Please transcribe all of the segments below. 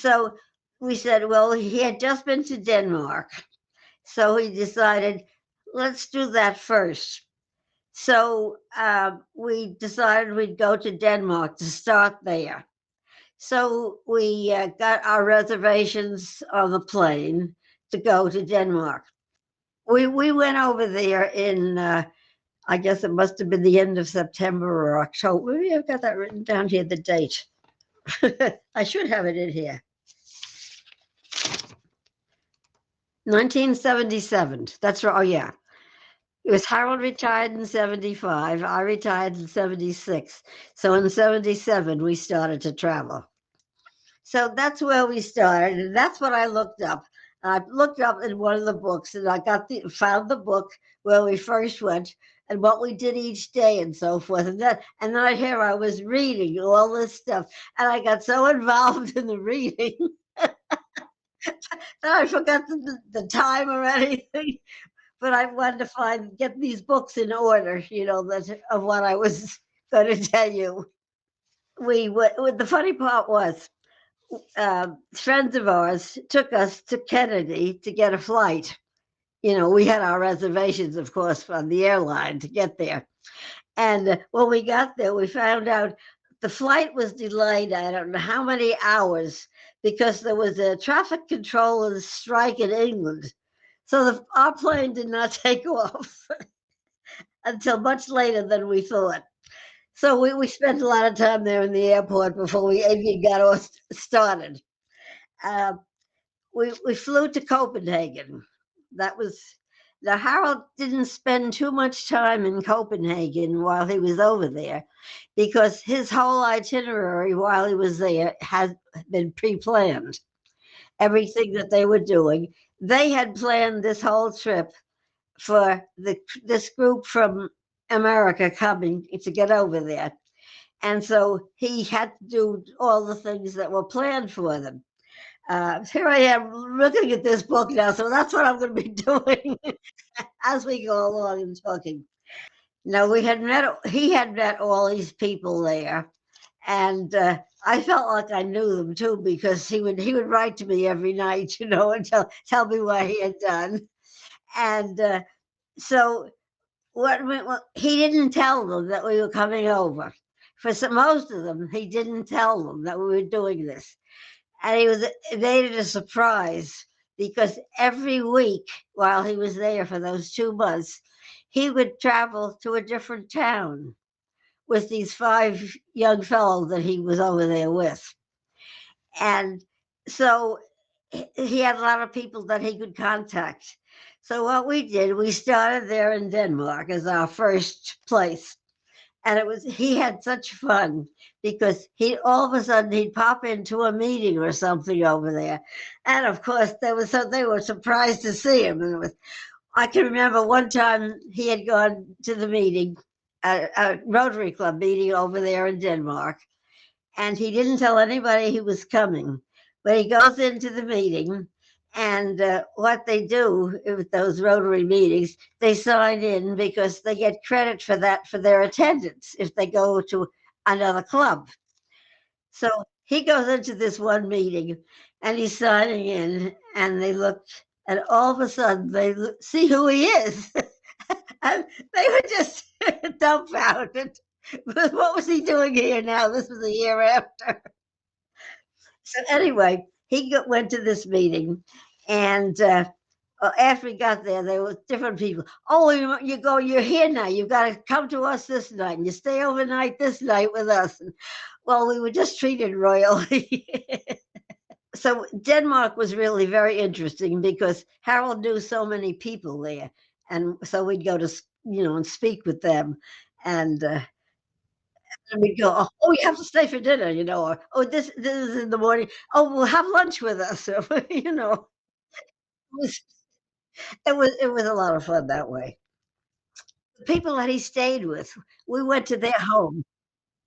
So we said, well, he had just been to Denmark. So he decided, let's do that first. So we decided we'd go to Denmark to start there. So we got our reservations on the plane to go to Denmark. We went over there in I guess it must have been the end of September or October. Maybe I've got that written down here, the date. I should have it in here. 1977. That's right. Oh, yeah. It was Harold retired in 75. I retired in 76. So in 77, we started to travel. So that's where we started. And that's what I looked up. I looked up in one of the books and I found the book where we first went and what we did each day and so forth. And then here I was reading all this stuff. And I got so involved in the reading that I forgot the time or anything. But I wanted to get these books in order, that of what I was going to tell you. The funny part was, friends of ours took us to Kennedy to get a flight. We had our reservations, of course, on the airline to get there. And when we got there, we found out the flight was delayed, I don't know how many hours, because there was a traffic controllers strike in England. So our plane did not take off until much later than we thought. So we spent a lot of time there in the airport before we even got off started. Uh, we flew to Copenhagen. That was Now Harold didn't spend too much time in Copenhagen while he was over there because his whole itinerary while he was there had been pre-planned. Everything that they were doing, they had planned this whole trip for this group from America coming to get over there. And so he had to do all the things that were planned for them. Here I am looking at this book now, so that's what I'm going to be doing as we go along and talking. Now he had met all these people there, and I felt like I knew them too because he would write to me every night, and tell me what he had done, and so he didn't tell them that we were coming over. For most of them, he didn't tell them that we were doing this. And it made it a surprise because every week while he was there for those 2 months, he would travel to a different town with these 5 young fellows that he was over there with. And so he had a lot of people that he could contact. So what we did, we started there in Denmark as our first place. And he had such fun because all of a sudden he'd pop into a meeting or something over there. And of course they were surprised to see him. I can remember one time he had gone to the meeting, a Rotary Club meeting over there in Denmark, and he didn't tell anybody he was coming. But he goes into the meeting, and what they do with those Rotary meetings, they sign in because they get credit for that for their attendance if they go to another club. So he goes into this one meeting, and he's signing in, and they look, and all of a sudden they see who he is, and they were just dumbfounded. What was he doing here now? This was a year after. So anyway, went to this meeting, and after we got there were different people. Oh, you're here now. You've got to come to us this night, and you stay overnight this night with us. And, well, we were just treated royally. So Denmark was really very interesting because Harold knew so many people there, and so we'd go to and speak with them, and we'd go, oh, you have to stay for dinner, or oh, this is in the morning. Oh, we'll have lunch with us, was it was a lot of fun that way. The people that he stayed with, we went to their home.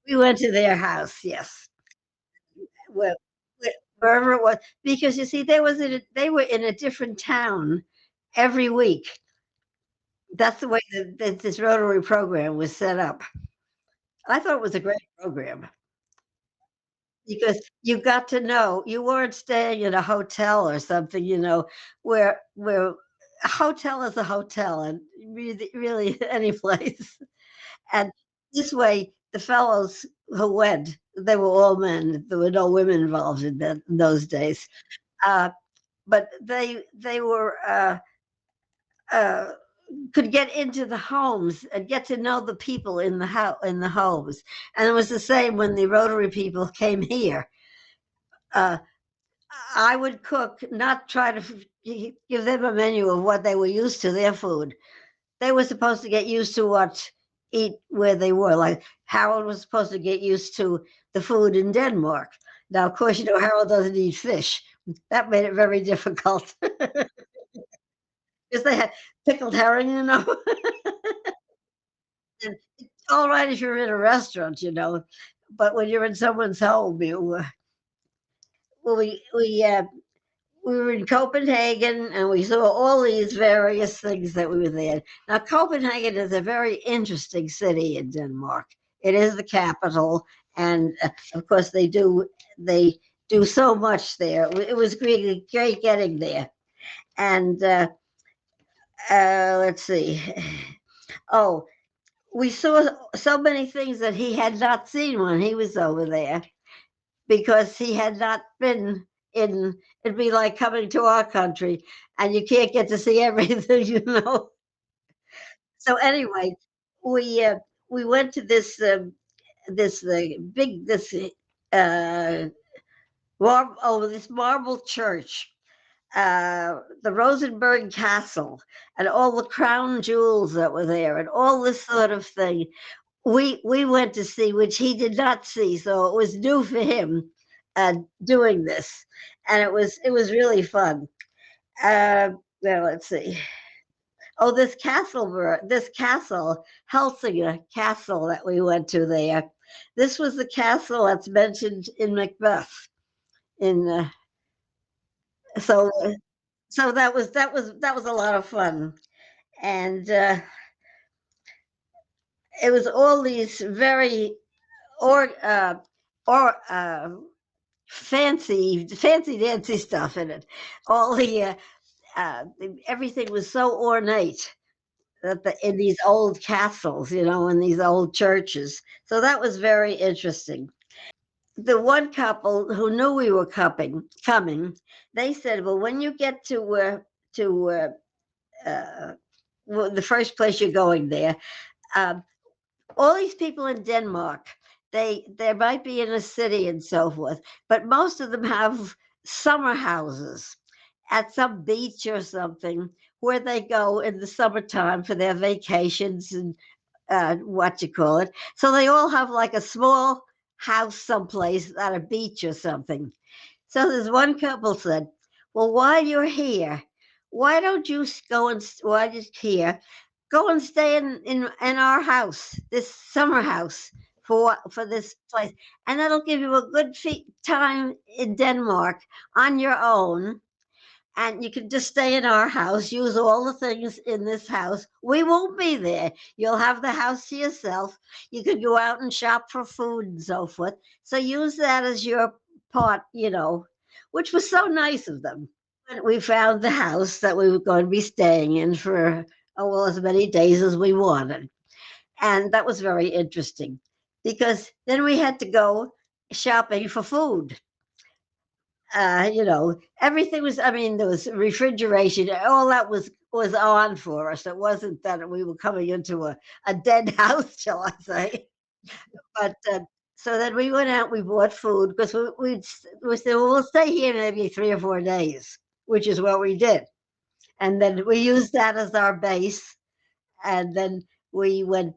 We went to their house, yes. Where, wherever it was, because you see, they were in a different town every week. That's the way that this Rotary program was set up. I thought it was a great program. because you got to know you weren't staying in a hotel or something, where a hotel is a hotel and really any place. And this way, the fellows who went, they were all men. There were no women involved in those days. Uh, but they were uh, could get into the homes and get to know the people in the homes. And it was the same when the Rotary people came here. Uh, I would cook, not try to give them a menu of what they were used to, their food. They were supposed to get used to eat where they were. Like Harold was supposed to get used to the. In Denmark. Now, of course, Harold doesn't eat fish. That made it very difficult because they had pickled herring, And it's all right if you're in a restaurant, but when you're in someone's home, well, we were in Copenhagen and we saw all these various things that we were there. Now, Copenhagen is a very interesting city in Denmark. It is the capital, and of course, they do so much there. It was great getting there. And let's see. Oh, we saw so many things that he had not seen when he was over there because he had not been in. It'd be like coming to our country and you can't get to see everything, So anyway, we uh, we went to this big this this marble church, the Rosenberg Castle, and all the crown jewels that were there, and all this sort of thing. We went to see, which he did not see, so it was new for him, doing this, and it was really fun. Well, let's see. Oh, this castle, Helsinki Castle that we went to there. This was the castle that's mentioned in Macbeth. In so so that was a lot of fun, and it was all these very or or fancy dancy stuff in it. All everything was so ornate that in these old castles, in these old churches. So that was very interesting. The one couple who knew we were coming, they said, "Well, when you get to the first place you're going there, um, all these people in Denmark, they might be in a city and so forth, but most of them have summer houses at some beach or something where they go in the summertime for their vacations and what you call it. So they all have like a small house someplace at a beach or something. So this one couple said, "Well, while you're here, why don't you while you're here, go and stay in our house, this summer house for this place, and that'll give you a good time in Denmark on your own, and you can just stay in our house, use all the things in this house. We won't be there. You'll have the house to yourself. You could go out and shop for food and so forth. So use that as your part, which was so nice of them. And we found the house that we were going to be staying in for, oh, well, as many days as we wanted. And that was very interesting because then we had to go shopping for food. Everything was, I mean, there was refrigeration, all that was on for us. It wasn't that we were coming into a dead house, shall I say. But so then we went out, we bought food because we said, well, we'll stay here maybe 3 or 4 days, which is what we did. And then we used that as our base. And then we would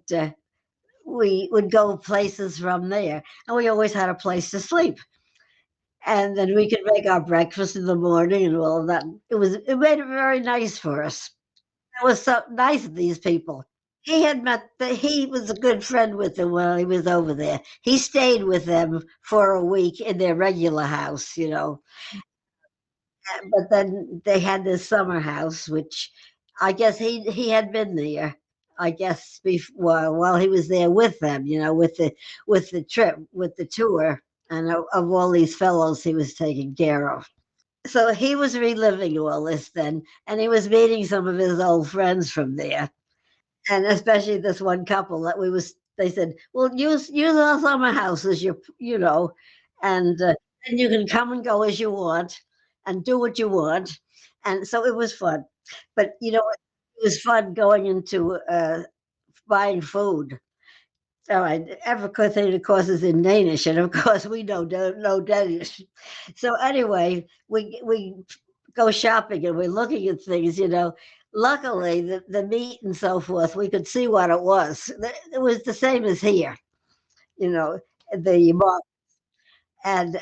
go places from there. And we always had a place to sleep. And then we could make our breakfast in the morning and all of that. It made it very nice for us. It was so nice of these people. He was a good friend with them while he was over there. He stayed with them for a week in their regular house, but then they had this summer house, which I guess he had been there. I guess before while he was there with them, with the trip, with the tour, and of all these fellows he was taking care of. So he was reliving all this then, and he was meeting some of his old friends from there, and especially this one couple that we was. They said, "Well, use our summer house as your, and then you can come and go as you want, and do what you want." And so it was fun. But it was fun going into buying food. All right, everything, of course, is in Danish, and of course, we don't know Danish. So anyway, we go shopping and we're looking at things. Luckily, the meat and so forth, we could see what it was. It was the same as here, you know, the mark, and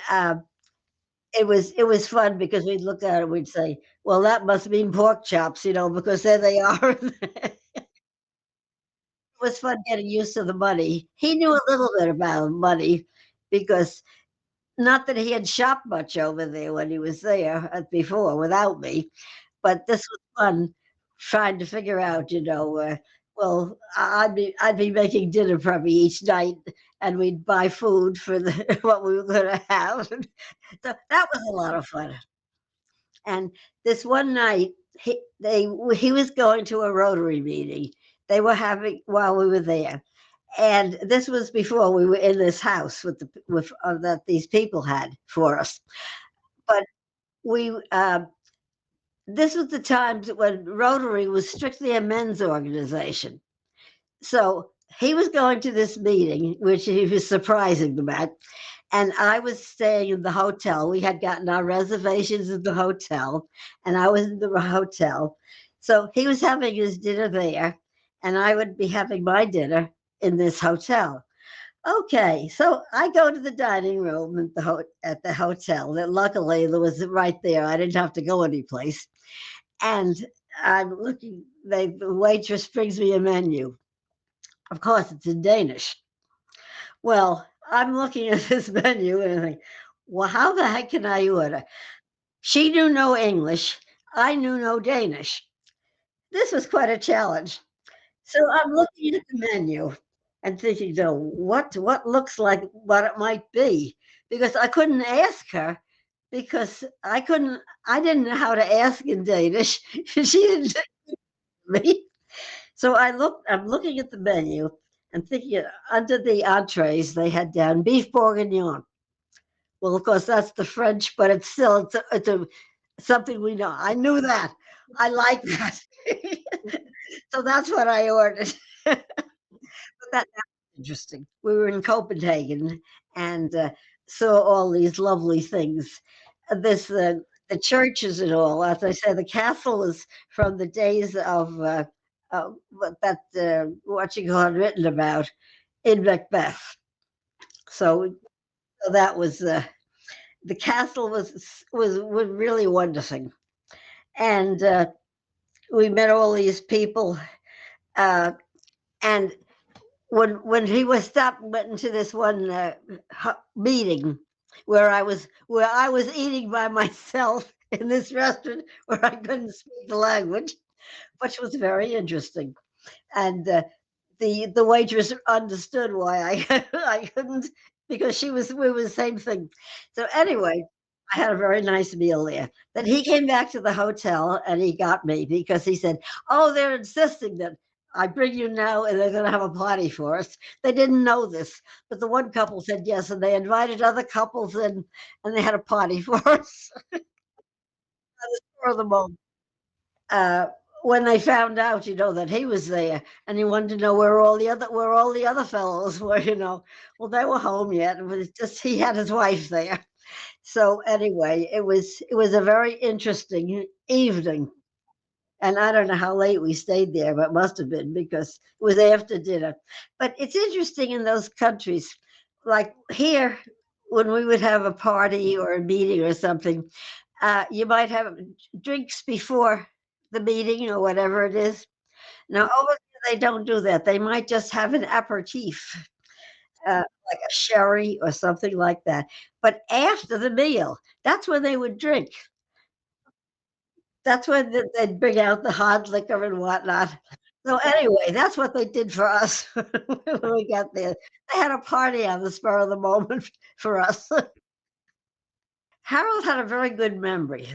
it was fun because we'd look at it, we'd say, "Well, that must mean pork chops," because there they are. Was fun getting used to the money. He knew a little bit about money because not that he had shopped much over there when he was there before without me, but this was fun trying to figure out, well, I'd be making dinner probably each night, and we'd buy food for the what we were gonna have. So that was a lot of fun. And this one night, he was going to a Rotary meeting. They were having while we were there, and this was before we were in this house with that these people had for us. But we this was the times when Rotary was strictly a men's organization. So he was going to this meeting, which he was surprising about, and I was staying in the hotel. We had gotten our reservations in the hotel, and I was in the hotel. So he was having his dinner there, and I would be having my dinner in this hotel. Okay, so I go to the dining room at the hotel. That luckily there was right there. I didn't have to go anyplace. And I'm looking. The waitress brings me a menu. Of course, it's in Danish. Well, I'm looking at this menu and I think, well, how the heck can I order? She knew no English. I knew no Danish. This was quite a challenge. So I'm looking at the menu and thinking, though, what looks like what it might be, because I couldn't ask her because I didn't know how to ask in Danish. She didn't tell me. So I'm looking at the menu and thinking under the entrees they had down beef bourguignon. Well, of course that's the French, but it's something we know. I knew that. I like that. So that's what I ordered. That's interesting. We were in Copenhagen and saw all these lovely things. This the churches and all. As I said, the castle is from the days of what you call written about in Macbeth. So that was the castle was really wonderful, and we met all these people. Uh, and when he was stopped, went into this one meeting where I was eating by myself in this restaurant where I couldn't speak the language, which was very interesting. And the waitress understood why I I couldn't, because we were the same thing. So anyway, I had a very nice meal there. Then he came back to the hotel and he got me because he said, "Oh, they're insisting that I bring you now and they're going to have a party for us." They didn't know this, but the one couple said yes, and they invited other couples in, and they had a party for us for the moment. uh, when they found out, that he was there, and he wanted to know where all the other fellows were. Well, they were home yet. It was just he had his wife there. So anyway, it was a very interesting evening, and I don't know how late we stayed there, but it must have been because it was after dinner. But it's interesting in those countries, like here, when we would have a party or a meeting or something, you might have drinks before the meeting or whatever it is. Now, over there, they don't do that. They might just have an aperitif, like a sherry or something like that. But after the meal, that's when they would drink. That's when they'd bring out the hard liquor and whatnot. So anyway, that's what they did for us when we got there. They had a party on the spur of the moment for us. Harold had a very good memory,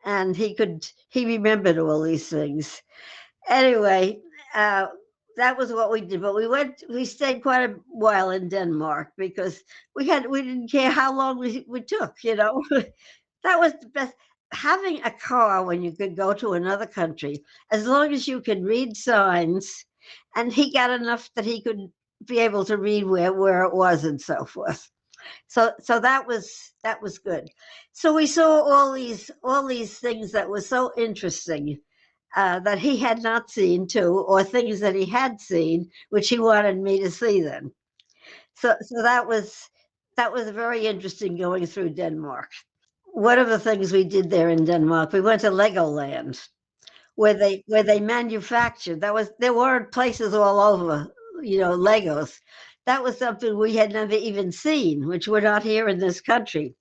and he remembered all these things. Anyway, uh, that was what we did. But we stayed quite a while in Denmark because we didn't care how long we took. That was the best. Having a car when you could go to another country, as long as you could read signs, and he got enough that he could be able to read where it was and so forth. So that was good. So we saw all these things that were so interesting that he had not seen too, or things that he had seen which he wanted me to see then. So that was very interesting going through Denmark. One of the things we did there in Denmark, we went to Legoland where they manufactured. There weren't places all over, Legos. That was something we had never even seen, which we're not here in this country.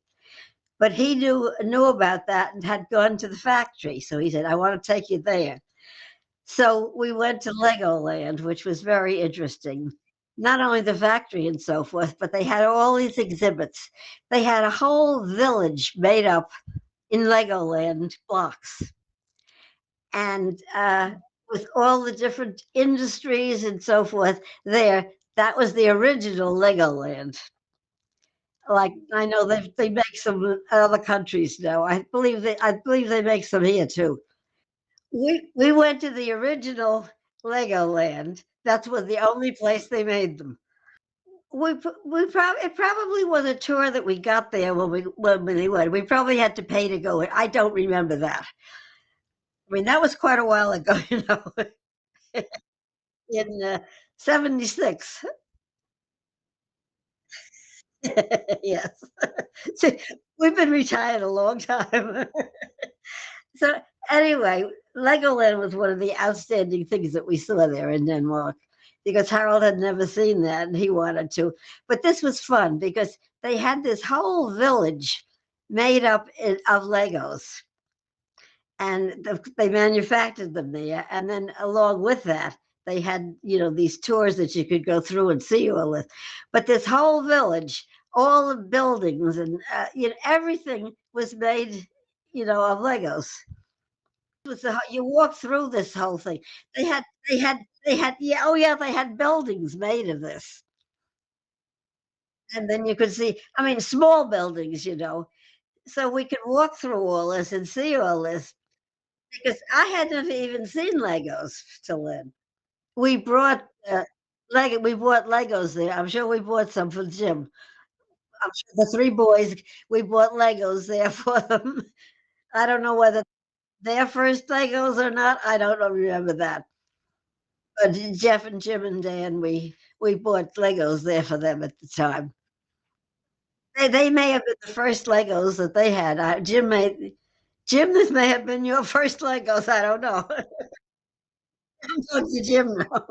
But he knew about that and had gone to the factory. So he said, "I want to take you there." So we went to Legoland, which was very interesting. Not only the factory and so forth, but they had all these exhibits. They had a whole village made up in Legoland blocks, and with all the different industries and so forth there. That was the original Legoland. Like I know they make some in other countries now. I believe they make some here too. We went to the original Legoland. That's was the only place they made them. It probably was a tour that we got there when we went. We probably had to pay to go in. I don't remember that. I mean, that was quite a while ago, in, 76. Yes. See, we've been retired a long time. So, anyway, Legoland was one of the outstanding things that we saw there in Denmark because Harold had never seen that and he wanted to. But this was fun because they had this whole village made up of Legos, and they manufactured them there. And then along with that, they had these tours that you could go through and see all this. But this whole village, all the buildings and everything was made of Legos. You walk through this whole thing. They had yeah, oh yeah, they had buildings made of this, and then you could see. I mean, small buildings. So we could walk through all this and see all this because I had never even seen Legos till then. We brought we bought Legos there. I'm sure we bought some for Jim. I'm sure the three boys we bought Legos there for them. I don't know whether their first Legos or not. I don't know, remember that. But Jeff and Jim and Dan, we bought Legos there for them at the time. They may have been the first Legos that they had. Jim, this may have been your first Legos. I don't know. I'm talking to Jim now.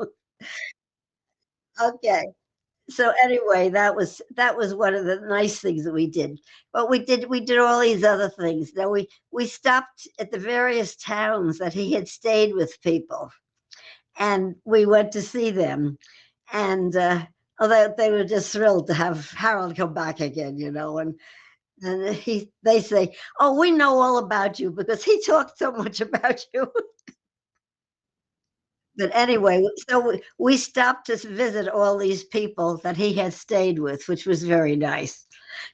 Okay. So anyway, that was one of the nice things that we did. But we did all these other things. Now we stopped at the various towns that he had stayed with people, and we went to see them. And although they were just thrilled to have Harold come back again, and they say, "Oh, we know all about you because he talked so much about you." But anyway, so we stopped to visit all these people that he had stayed with, which was very nice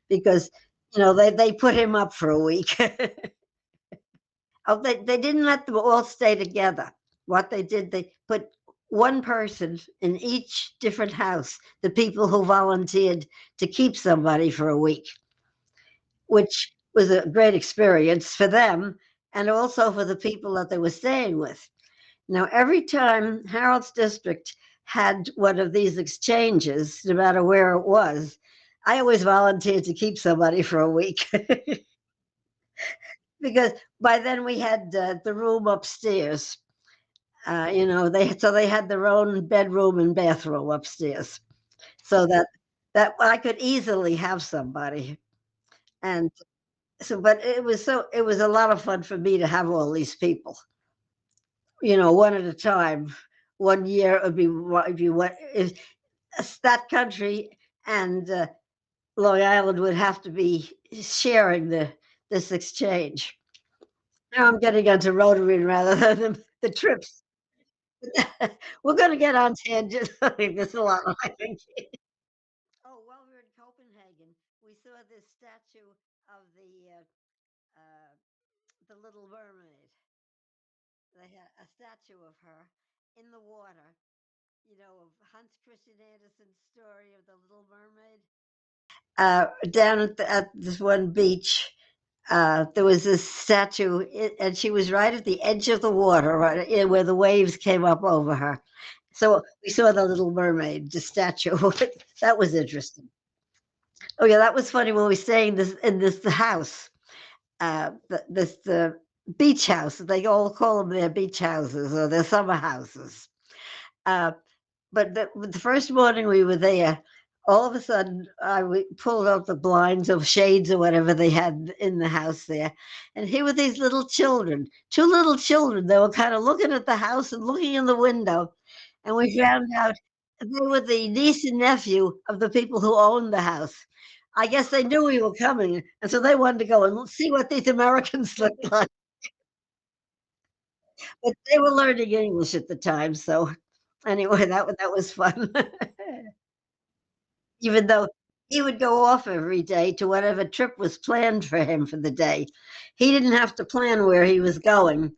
because they put him up for a week. Oh, they didn't let them all stay together. What they did, they put one person in each different house, the people who volunteered to keep somebody for a week, which was a great experience for them and also for the people that they were staying with. Now, every time Harold's district had one of these exchanges, no matter where it was, I always volunteered to keep somebody for a week because by then we had the room upstairs. They had their own bedroom and bathroom upstairs, so that I could easily have somebody. And so, but it was a lot of fun for me to have all these people, one at a time. one year it would be if you went if that country and Long Island would have to be sharing this exchange. Now I'm getting onto Rotary rather than the trips. We're going to get on tangent. There's a lot, I think. Oh, while we were in Copenhagen, we saw this statue of uh, the Little Mermaid. They had a statue of her in the water, of Hans Christian Andersen's story of the Little Mermaid. Down at this one beach, there was this statue, and she was right at the edge of the water, right where the waves came up over her. So we saw the Little Mermaid, the statue. That was interesting. Oh yeah, that was funny when we staying in this house, the beach house. They all call them their beach houses or their summer houses. Uh, but the first morning we were there, all of a sudden we pulled out the blinds or shades or whatever they had in the house there, and here were these little children, two little children. They were kind of looking at the house and looking in the window, and we found out they were the niece and nephew of the people who owned the house. I guess they knew we were coming, and so they wanted to go and see what these Americans looked like. But they were learning English at the time, so anyway, that was fun. Even though he would go off every day to whatever trip was planned for him for the day. He didn't have to plan where he was going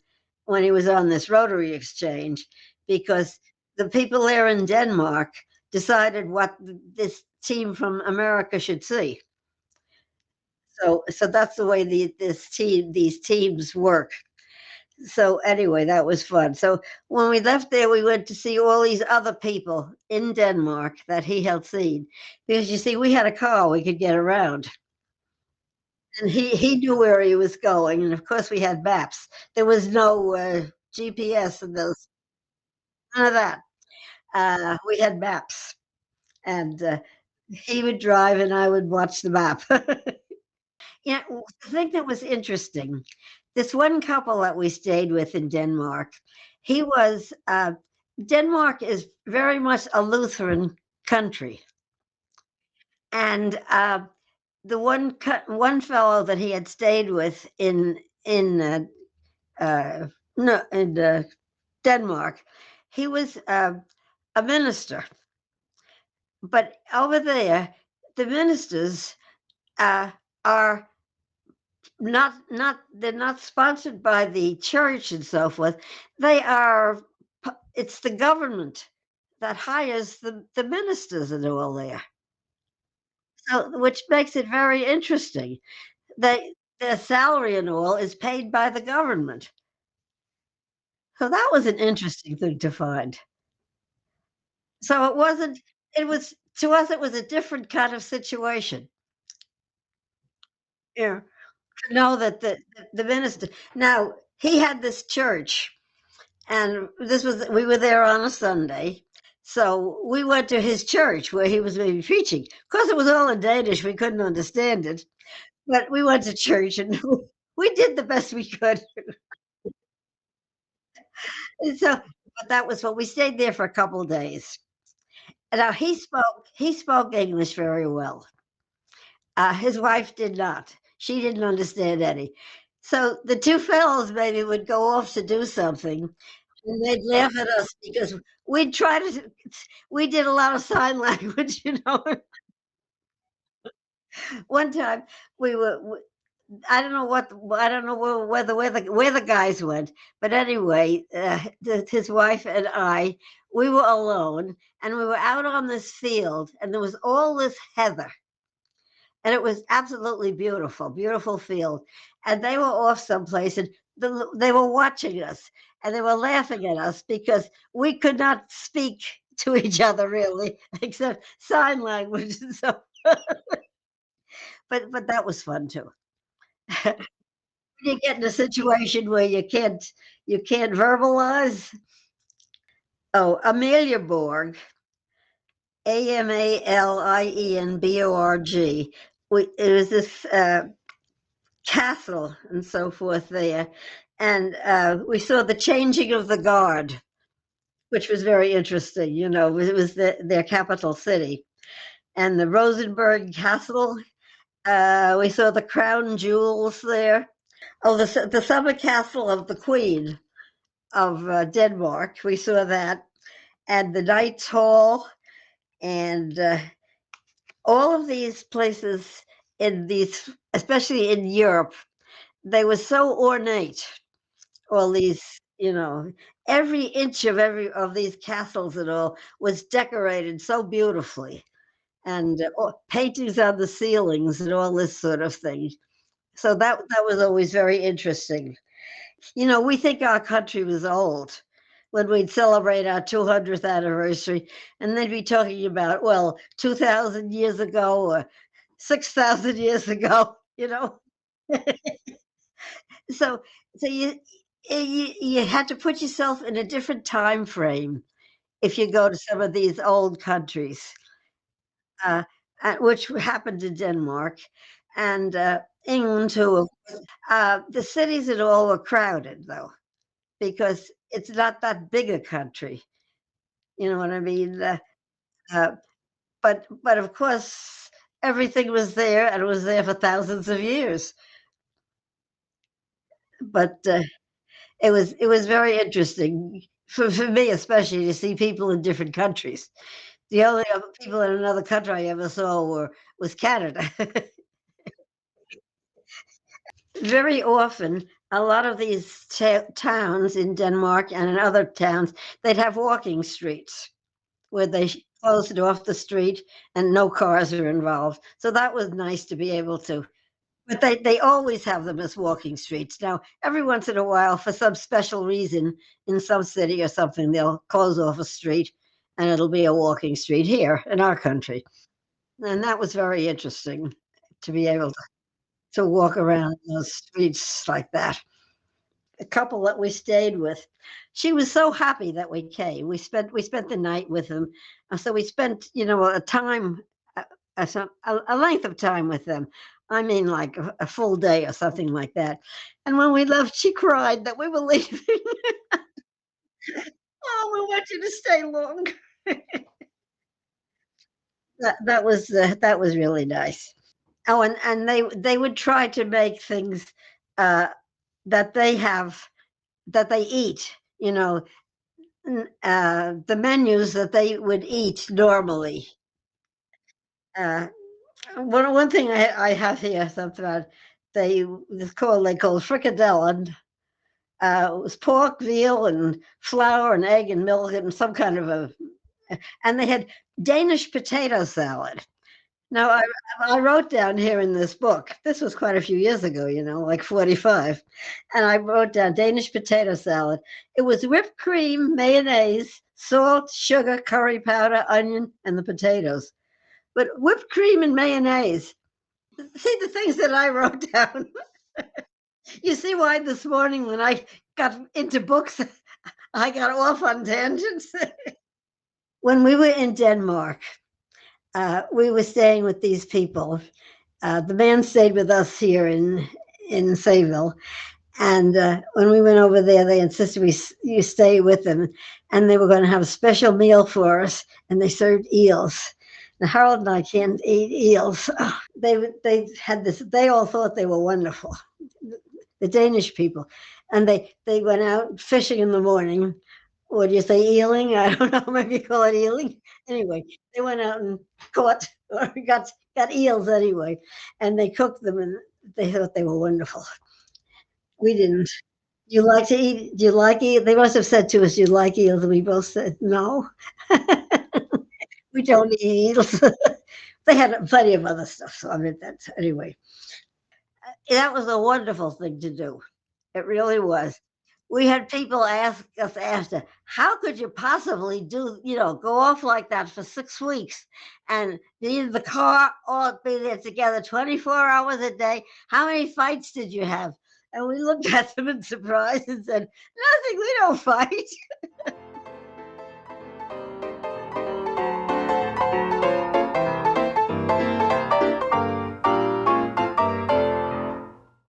when he was on this Rotary exchange because the people there in Denmark decided what this team from America should see. So that's the way these teams work. So anyway, that was fun. So when we left there, we went to see all these other people in Denmark that he had seen, because you see, we had a car, we could get around, and he knew where he was going, and of course we had maps. There was no GPS and those none of that. We had maps, and he would drive, and I would watch the map. Yeah, the thing that was interesting, this one couple that we stayed with in Denmark, he was Denmark is very much a Lutheran country, and the one fellow that he had stayed with uh, no, in Denmark, he was a minister, but over there, the ministers are not they're not sponsored by the church and so forth. They are it's the government that hires the ministers and all there. So which makes it very interesting. Their salary and all is paid by the government. So that was an interesting thing to find. So it was to us it was a different kind of situation. Yeah. To know that the minister now he had this church. And we were there on a Sunday. So we went to his church where he was maybe preaching. Of course, it was all in Danish. We couldn't understand it. But we went to church and we did the best we could. And so, but that was what we stayed there for a couple of days. And now he spoke English very well. His wife did not. She didn't understand any. So the two fellows maybe would go off to do something, and they'd laugh at us because we did a lot of sign language, One time we were, I don't know I don't know where the guys went, but anyway, his wife and we were alone, and we were out on this field, and there was all this heather, and it was absolutely beautiful, beautiful field. And they were off someplace, and they were watching us, and they were laughing at us because we could not speak to each other really, except sign language. And so, but that was fun too. You get in a situation where you can't verbalize. Oh, Amelia Borg, Amalienborg. It was this castle and so forth there. And we saw the changing of the guard, which was very interesting. It was their capital city. And the Rosenborg Castle, we saw the crown jewels there. Oh, the summer castle of the Queen of Denmark, we saw that, and the Knights Hall, and all of these places especially in Europe, they were so ornate. All these, you know, every inch of every of these castles and all was decorated so beautifully, and paintings on the ceilings and all this sort of thing. So that was always very interesting. We think our country was old when we'd celebrate our 200th anniversary, and they'd be talking about, well, 2,000 years ago or 6,000 years ago, So so you had to put yourself in a different time frame if you go to some of these old countries, uh, which happened in Denmark and, England too. The cities and all were crowded, though, because it's not that big a country, you know what I mean? Uh, but of course, everything was there, and it was there for thousands of years. But, it was very interesting for me, especially, to see people in different countries. The only other people in another country I ever saw was Canada. Very often, a lot of these towns in Denmark and in other towns, they'd have walking streets where they closed off the street and no cars are involved. So that was nice to be able to. But they always have them as walking streets. Now, every once in a while, for some special reason, in some city or something, they'll close off a street and it'll be a walking street here in our country. And that was very interesting to be able to walk around those streets like that. A couple that we stayed with, she was so happy that we came. We spent the night with them. So we spent, a time, a length of time with them. I mean, like a full day or something like that. And when we left, she cried that we were leaving. Oh, we want you to stay longer. That was really nice. Oh, and they would try to make things uh, that they eat. The menus that they would eat normally. Uh, one thing I have here something about they call fricadelle, and it was pork, veal, and flour, and egg, and milk, and some kind of and they had Danish potato salad. Now, I wrote down here in this book, this was quite a few years ago, like 45, and I wrote down Danish potato salad. It was whipped cream, mayonnaise, salt, sugar, curry powder, onion, and the potatoes. But whipped cream and mayonnaise, see the things that I wrote down. You see why this morning when I got into books, I got off on tangents? When we were in Denmark, we were staying with these people. The man stayed with us here in Sayville, and when we went over there, they insisted you stay with them, and they were going to have a special meal for us, and they served eels. Now Harold and I can't eat eels. They had this. They all thought they were wonderful, the Danish people, and they went out fishing in the morning. What do you say, eeling? I don't know. Maybe you call it eeling. Anyway, they went out and caught or got eels anyway, and they cooked them, and they thought they were wonderful. We didn't. Do you like to eat? Do you like eat? They must have said to us, "Do you like eels?" And we both said, "No, we don't eat eels." They had plenty of other stuff. So I mean, that's anyway. That was a wonderful thing to do. It really was. We had people ask us after, how could you possibly go off like that for 6 weeks and be in the car, all be there together 24 hours a day? How many fights did you have? And we looked at them in surprise and said, nothing, we don't fight.